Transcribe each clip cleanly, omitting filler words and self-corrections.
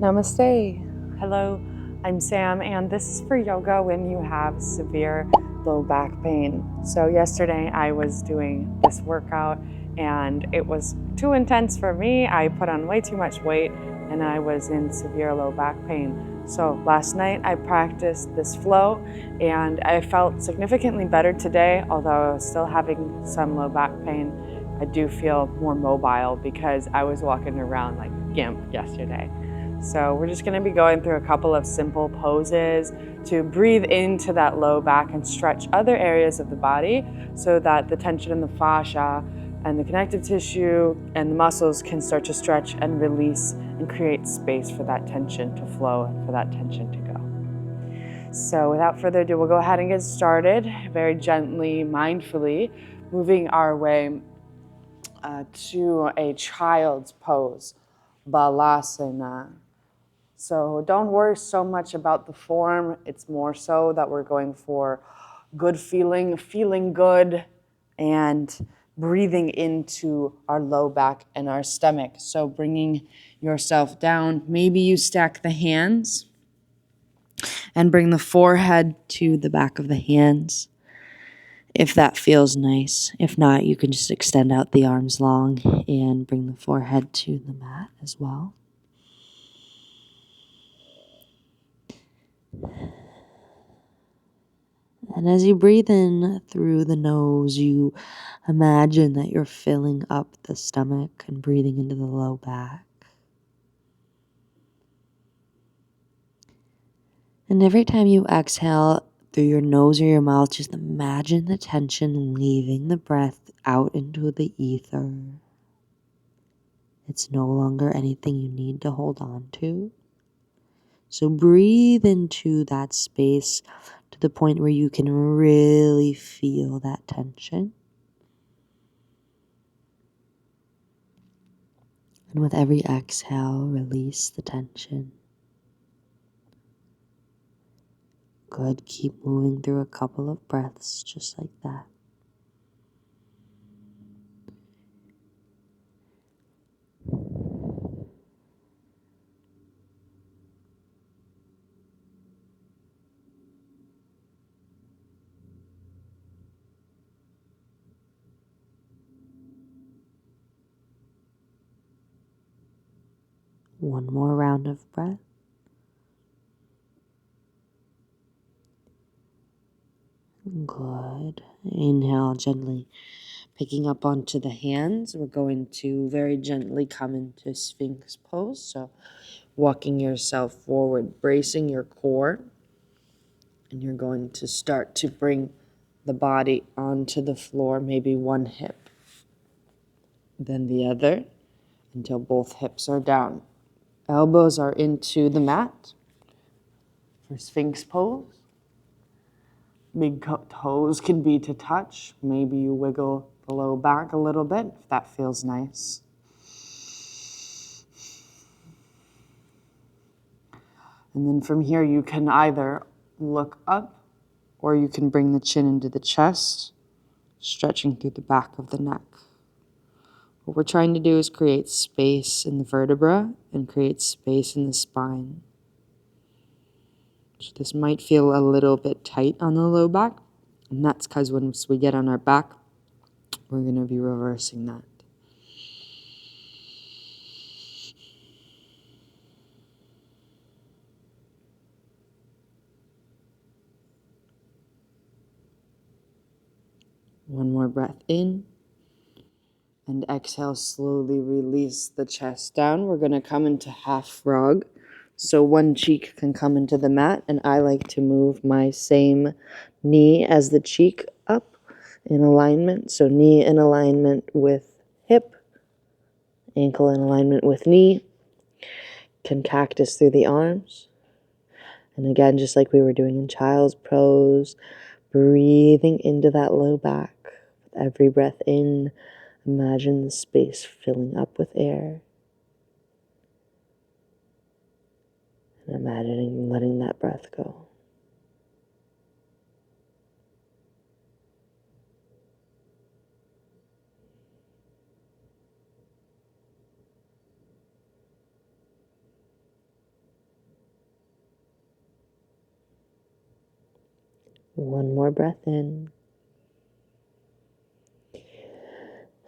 Namaste. Hello, I'm Sam, and this is for yoga when you have severe low back pain. So yesterday I was doing this workout and it was too intense for me. I put on way too much weight and I was in severe low back pain. So last night I practiced this flow and I felt significantly better today, although I was still having some low back pain. I do feel more mobile because I was walking around like a gimp yesterday. So we're just going to be going through a couple of simple poses to breathe into that low back and stretch other areas of the body so that the tension in the fascia and the connective tissue and the muscles can start to stretch and release and create space for that tension to flow and for that tension to go. So without further ado, we'll go ahead and get started very gently, mindfully, moving our way to a child's pose, Balasana. So don't worry so much about the form. It's more so that we're going for good feeling good, and breathing into our low back and our stomach. So bringing yourself down. Maybe you stack the hands and bring the forehead to the back of the hands, if that feels nice. If not, you can just extend out the arms long and bring the forehead to the mat as well. And as you breathe in through the nose, you imagine that you're filling up the stomach and breathing into the low back. And every time you exhale through your nose or your mouth, just imagine the tension leaving the breath out into the ether. It's no longer anything you need to hold on to. So breathe into that space to the point where you can really feel that tension. And with every exhale, release the tension. Good. Keep moving through a couple of breaths just like that. One more round of breath. Good. Inhale gently, picking up onto the hands. We're going to very gently come into Sphinx pose. So walking yourself forward, bracing your core. And you're going to start to bring the body onto the floor, maybe one hip, then the other, until both hips are down. Elbows are into the mat for Sphinx pose. Big toes can be to touch. Maybe you wiggle the low back a little bit if that feels nice. And then from here you can either look up or you can bring the chin into the chest, stretching through the back of the neck. What we're trying to do is create space in the vertebra and create space in the spine. So this might feel a little bit tight on the low back, and that's because once we get on our back, we're going to be reversing that. One more breath in. And exhale, slowly release the chest down. We're going to come into half frog. So one cheek can come into the mat, and I like to move my same knee as the cheek up in alignment. So knee in alignment with hip, ankle in alignment with knee. Can cactus through the arms. And again, just like we were doing in child's pose, breathing into that low back. With every breath in, imagine the space filling up with air. And imagining letting that breath go. One more breath in.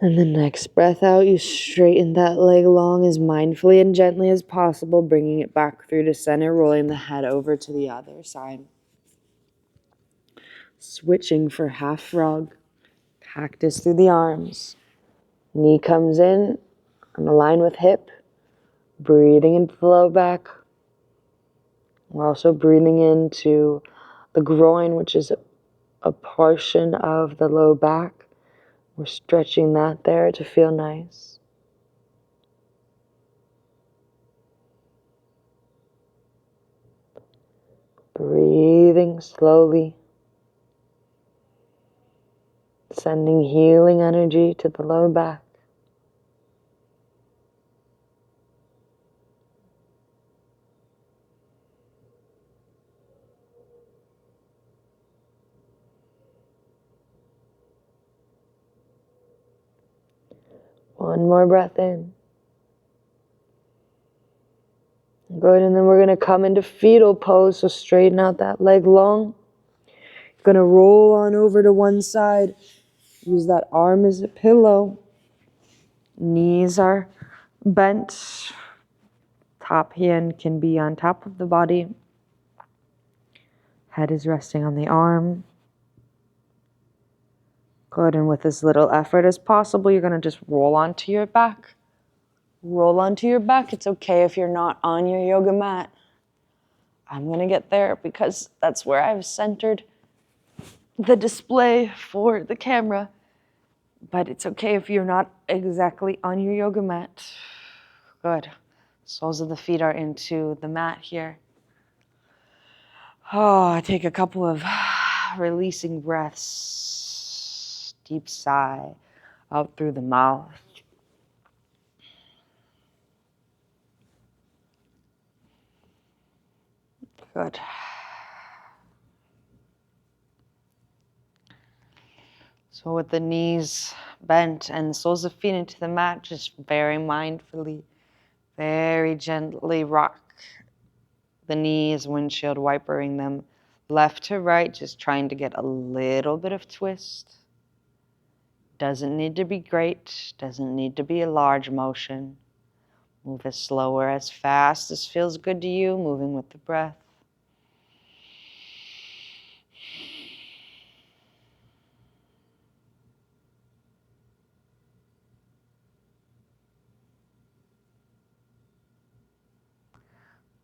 And the next breath out, you straighten that leg long as mindfully and gently as possible, bringing it back through to center, rolling the head over to the other side. Switching for half frog, cactus through the arms. Knee comes in and align with hip. Breathing into the low back. We're also breathing into the groin, which is a portion of the low back. We're stretching that there to feel nice. Breathing slowly. Sending healing energy to the low back. One more breath in. Good, and then we're going to come into fetal pose, so straighten out that leg long. You're going to roll on over to one side. Use that arm as a pillow. Knees are bent. Top hand can be on top of the body. Head is resting on the arm. Good, and with as little effort as possible, you're going to just roll onto your back. Roll onto your back. It's okay if you're not on your yoga mat. I'm going to get there because that's where I've centered the display for the camera. But it's okay if you're not exactly on your yoga mat. Good. Soles of the feet are into the mat here. Oh, take a couple of releasing breaths. Deep sigh out through the mouth. Good. So with the knees bent and the soles of feet into the mat, just very mindfully, very gently rock the knees, windshield wipering them left to right, just trying to get a little bit of twist. Doesn't need to be great, doesn't need to be a large motion. Move as slower, as fast as feels good to you, moving with the breath.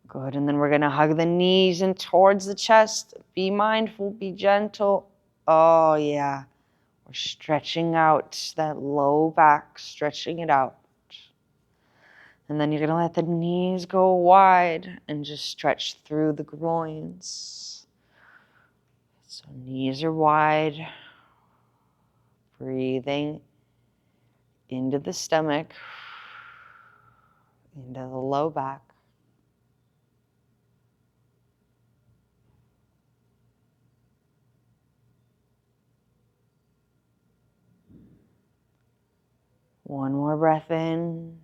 Good, and then we're gonna hug the knees in towards the chest. Be mindful, be gentle. Oh yeah, we're stretching out that low back, stretching it out. And then you're gonna let the knees go wide and just stretch through the groins. So knees are wide. Breathing into the stomach, into the low back. One more breath in.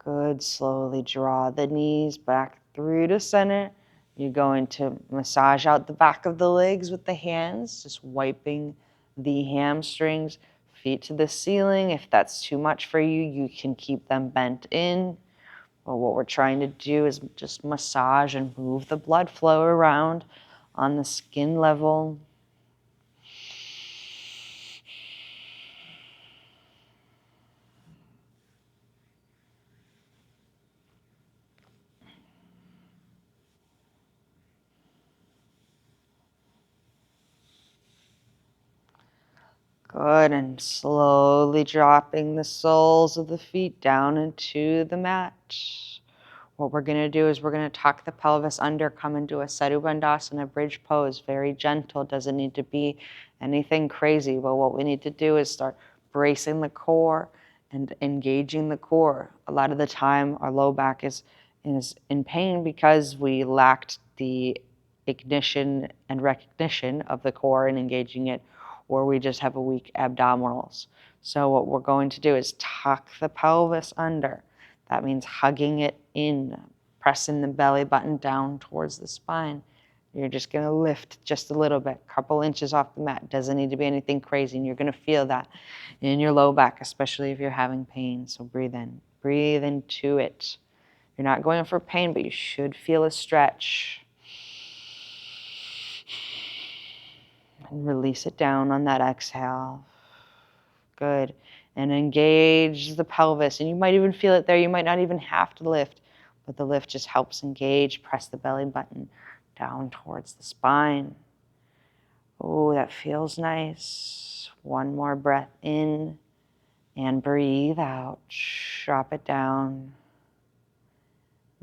Good. Slowly draw the knees back through to center. You're going to massage out the back of the legs with the hands, just wiping the hamstrings, feet to the ceiling. If that's too much for you, you can keep them bent in. But what we're trying to do is just massage and move the blood flow around on the skin level. Good, and slowly dropping the soles of the feet down into the mat. What we're going to do is we're going to tuck the pelvis under, come into a Setu Bandhasana bridge pose. Very gentle, doesn't need to be anything crazy, but what we need to do is start bracing the core and engaging the core. A lot of the time our low back is in pain because we lacked the ignition and recognition of the core and engaging it, or we just have a weak abdominals. So what we're going to do is tuck the pelvis under. That means hugging it in, pressing the belly button down towards the spine. You're just going to lift just a little bit, a couple inches off the mat. Doesn't need to be anything crazy, and you're going to feel that in your low back, especially if you're having pain. So breathe in. Breathe into it. You're not going for pain, but you should feel a stretch. And release it down on that exhale. Good. And engage the pelvis. And you might even feel it there. You might not even have to lift, but the lift just helps engage. Press the belly button down towards the spine. Oh, that feels nice. One more breath in and breathe out. Drop it down.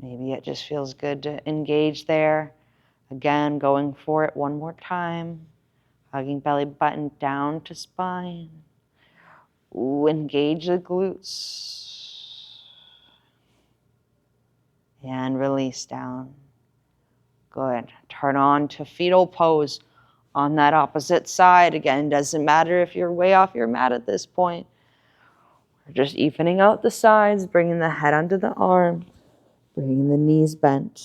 Maybe it just feels good to engage there. Again, going for it one more time. Hugging belly button down to spine. Ooh, engage the glutes. And release down. Good. Turn on to fetal pose on that opposite side. Again, doesn't matter if you're way off your mat at this point. We're just evening out the sides, bringing the head under the arm, bringing the knees bent.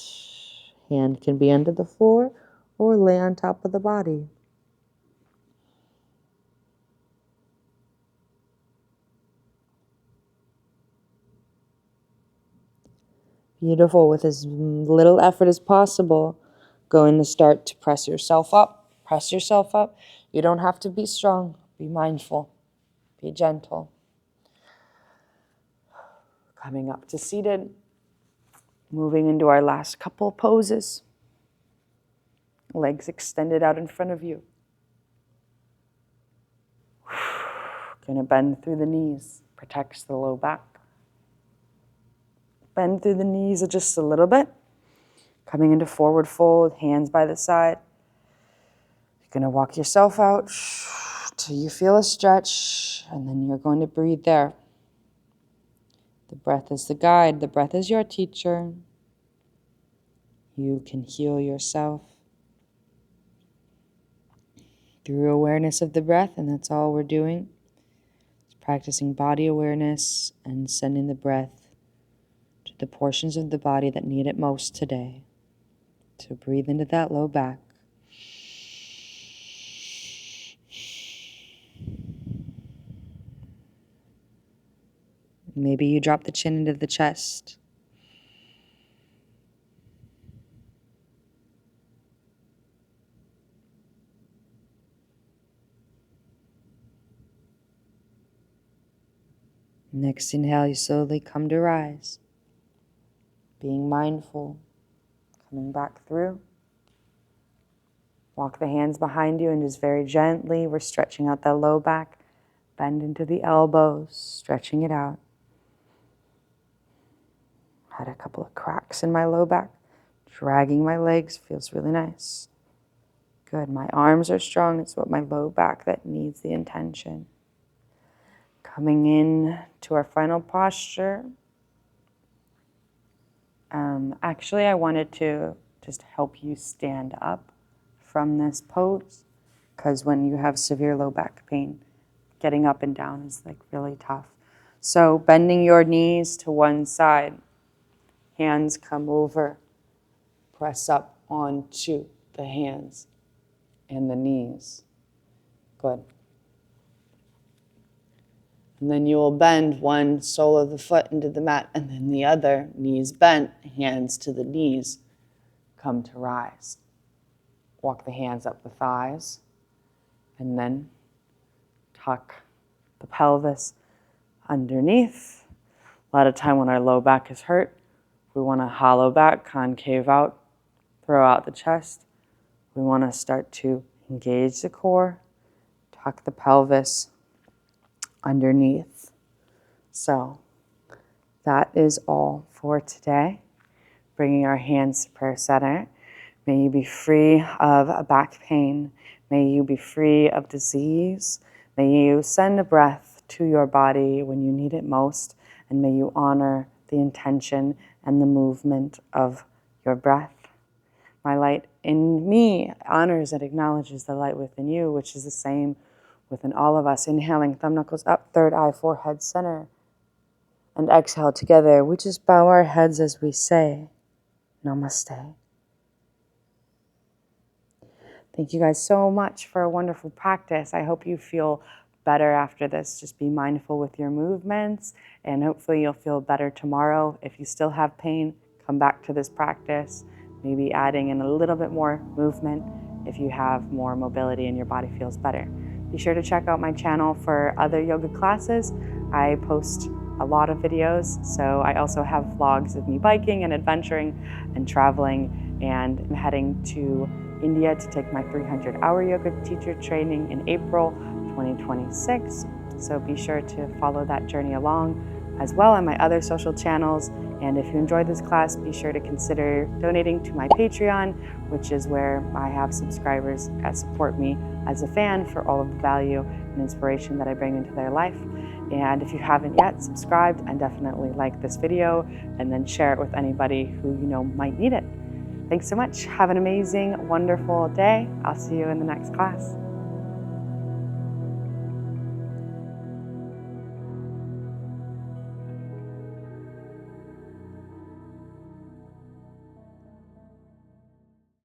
Hand can be under the floor or lay on top of the body. Beautiful. With as little effort as possible, going to start to press yourself up. Press yourself up. You don't have to be strong. Be mindful. Be gentle. Coming up to seated. Moving into our last couple poses. Legs extended out in front of you. Gonna bend through the knees. Protects the low back. Bend through the knees just a little bit. Coming into forward fold, hands by the side. You're going to walk yourself out till you feel a stretch, and then you're going to breathe there. The breath is the guide. The breath is your teacher. You can heal yourself through awareness of the breath, and that's all we're doing. It's practicing body awareness and sending the breath to the portions of the body that need it most today. So breathe into that low back. Maybe you drop the chin into the chest. Next inhale, you slowly come to rise. Being mindful, coming back through. Walk the hands behind you and just very gently, we're stretching out that low back. Bend into the elbows, stretching it out. Had a couple of cracks in my low back. Dragging my legs feels really nice. Good, my arms are strong. It's what my low back that needs the intention. Coming in to our final posture. Actually, I wanted to just help you stand up from this pose, because when you have severe low back pain, getting up and down is like really tough. So bending your knees to one side, hands come over, press up onto the hands and the knees. Good. And then you will bend one sole of the foot into the mat, and then the other, knees bent, hands to the knees, come to rise. Walk the hands up the thighs, and then tuck the pelvis underneath. A lot of time when our low back is hurt, we want to hollow back, concave out, throw out the chest. We want to start to engage the core, tuck the pelvis underneath. So that is all for today. Bringing our hands to prayer center. May you be free of back pain. May you be free of disease. May you send a breath to your body when you need it most. And may you honor the intention and the movement of your breath. My light in me honors and acknowledges the light within you, which is the same within all of us. Inhaling, thumb knuckles up, third eye, forehead center. And exhale together. We just bow our heads as we say, Namaste. Thank you guys so much for a wonderful practice. I hope you feel better after this. Just be mindful with your movements, and hopefully you'll feel better tomorrow. If you still have pain, come back to this practice, maybe adding in a little bit more movement if you have more mobility and your body feels better. Be sure to check out my channel for other yoga classes. I post a lot of videos, so I also have vlogs of me biking and adventuring and traveling, and I'm heading to India to take my 300-hour yoga teacher training in April 2026. So be sure to follow that journey along as well on my other social channels. And if you enjoyed this class, be sure to consider donating to my Patreon, which is where I have subscribers that support me as a fan for all of the value and inspiration that I bring into their life. And if you haven't yet subscribed, and definitely like this video and then share it with anybody who you know might need it. Thanks so much. Have an amazing, wonderful day. I'll see you in the next class.